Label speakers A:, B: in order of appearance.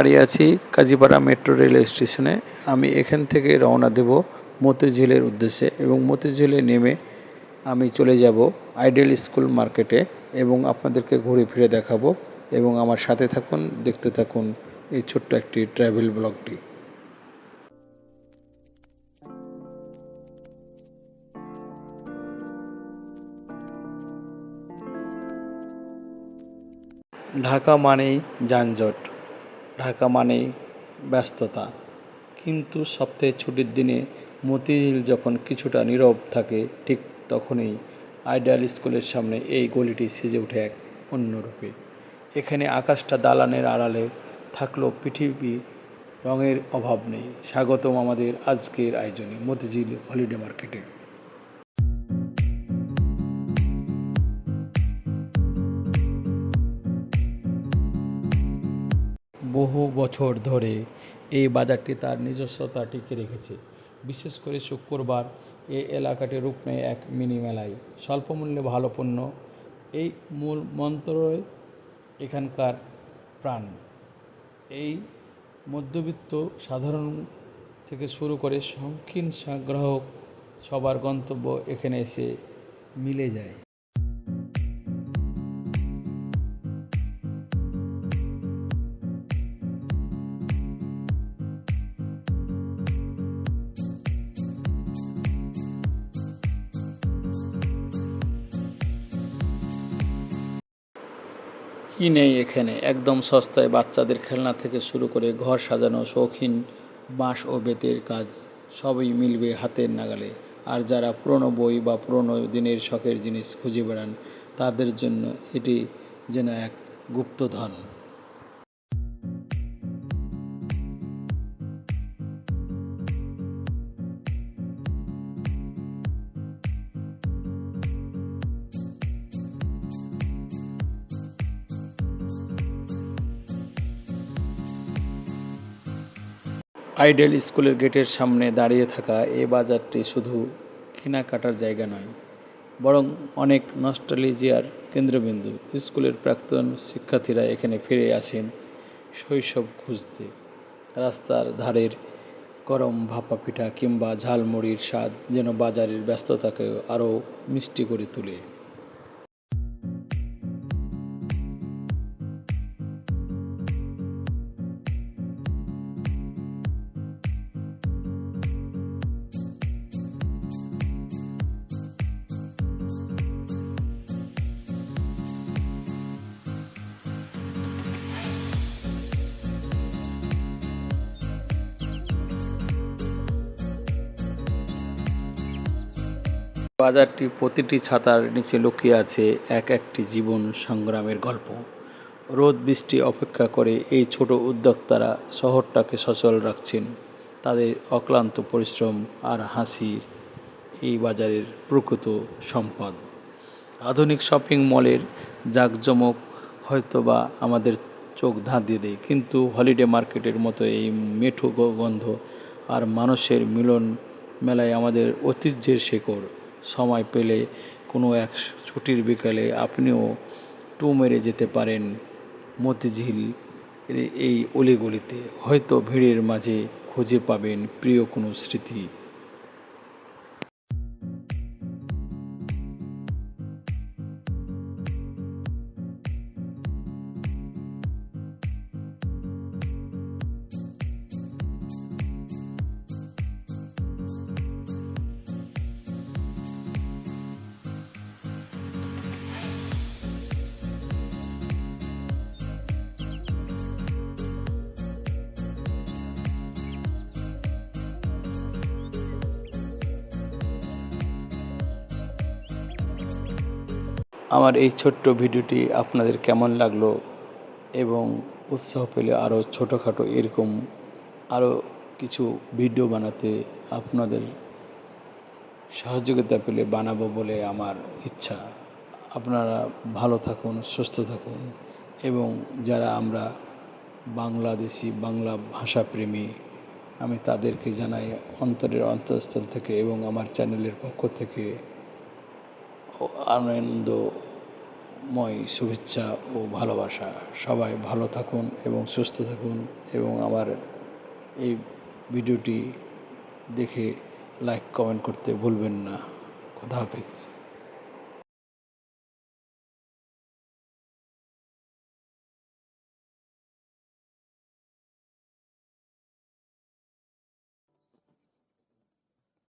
A: দাঁড়িয়ে আছি Kazipara metro railway স্টেশনে। আমি এখান থেকে রওনা দেব মতিঝিলের উদ্দেশ্যে এবং মতিঝিলে নেমে আমি চলে যাব আইডিয়াল স্কুল মার্কেটে এবং আপনাদেরকে ঘুরে ফিরে দেখাবো এবং আমার সাথে থাকুন, দেখতে থাকুন এই ছোট্ট একটি ট্রাভেল ব্লগটি। ঢাকা মানেই যানজট, ঢাকা মানেই ব্যস্ততা, কিন্তু সপ্তাহে ছুটির দিনে মতিঝিল যখন কিছুটা নীরব থাকে ঠিক তখনই আইডিয়াল স্কুলের সামনে এই গলিটি সেজে ওঠে এক অন্য রূপে। এখানে আকাশটা দালানের আড়ালে থাকলেও পৃথিবী রঙের অভাব নেই। স্বাগতম আমাদের আজকের আয়োজনে মতিঝিল হলিডে মার্কেটে। বহু বছর ধরে এই বাজারটি তার নিজস্বতা টিকে রেখেছে। বিশেষ করে শুক্রবার এই এলাকাটি রূপ নেয় এক মিনি মেলায়। স্বল্প মূল্যে ভালো পণ্য, এই মূল মন্ত্রই এখানকার প্রাণ। এই মধ্যবিত্ত সাধারণ থেকে শুরু করে শৌখিন গ্রাহক সবার গন্তব্য এখানে এসে মিলে যায়। কি নেই এখানে, একদম সস্তায় বাচ্চাদের খেলনা থেকে শুরু করে ঘর সাজানো শৌখিন বাঁশ ও বেতের কাজ সবই মিলবে হাতের নাগালে। আর যারা পুরনো বই বা পুরনো দিনের শখের জিনিস খুঁজে বেড়ান তাদের জন্য এটি যেন এক গুপ্তধন। আইডিয়াল স্কুলের গেটের সামনে দাঁড়িয়ে থাকা এই বাজারটি শুধু কেনাকাটার জায়গা নয়, বরং অনেক নস্টালজিয়ার কেন্দ্রবিন্দু। স্কুলের প্রাক্তন শিক্ষার্থীরা এখানে ফিরে আসেন শৈশব খুঁজতে। রাস্তার ধারের গরম ভাপা পিঠা কিংবা ঝালমুড়ির স্বাদ যেন বাজারের ব্যস্ততাকে আরও মিষ্টি করে তোলে। বাজারটি প্রতিটি ছাতার নিচে লুকিয়ে আছে এক একটি জীবন সংগ্রামের গল্প। রোদ বৃষ্টি অপেক্ষা করে এই ছোট উদ্যোক্তারা শহরটাকে সচল রাখছেন। তাদের অক্লান্ত পরিশ্রম আর হাসি এই বাজারের প্রকৃত সম্পদ। আধুনিক শপিং মলের জাঁকজমক হয়তোবা আমাদের চোখ ধাঁধিয়ে দেয়, কিন্তু হলিডে মার্কেটের মতো এই মেঠো গন্ধ আর মানুষের মিলন মেলায় আমাদের ঐতিহ্যের শেকড়। সময় পেলে কোনো এক ছুটির বিকালে আপনিও টু মেরে যেতে পারেন মতিঝিল এই অলিগলিতে। হয়তো ভিড়ের মাঝে খুঁজে পাবেন প্রিয় কোনো স্মৃতি। আমার এই ছোট্ট ভিডিওটি আপনাদের কেমন লাগলো এবং উৎসাহ পেলে আরও ছোটোখাটো এরকম আরও কিছু ভিডিও বানাতে আপনাদের সহযোগিতা পেলে বানাবো বলে আমার ইচ্ছা। আপনারা ভালো থাকুন, সুস্থ থাকুন এবং যারা আমরা বাংলাদেশি বাংলা ভাষাপ্রেমী আমি তাদেরকে জানাই অন্তরের অন্তঃস্থল থেকে এবং আমার চ্যানেলের পক্ষ থেকে আনন্দ ময় শুভেচ্ছা ও ভালোবাসা। সবাই ভালো থাকুন এবং সুস্থ থাকুন এবং আমার এই ভিডিওটি দেখে লাইক কমেন্ট করতে ভুলবেন না। খোদা হাফেজ।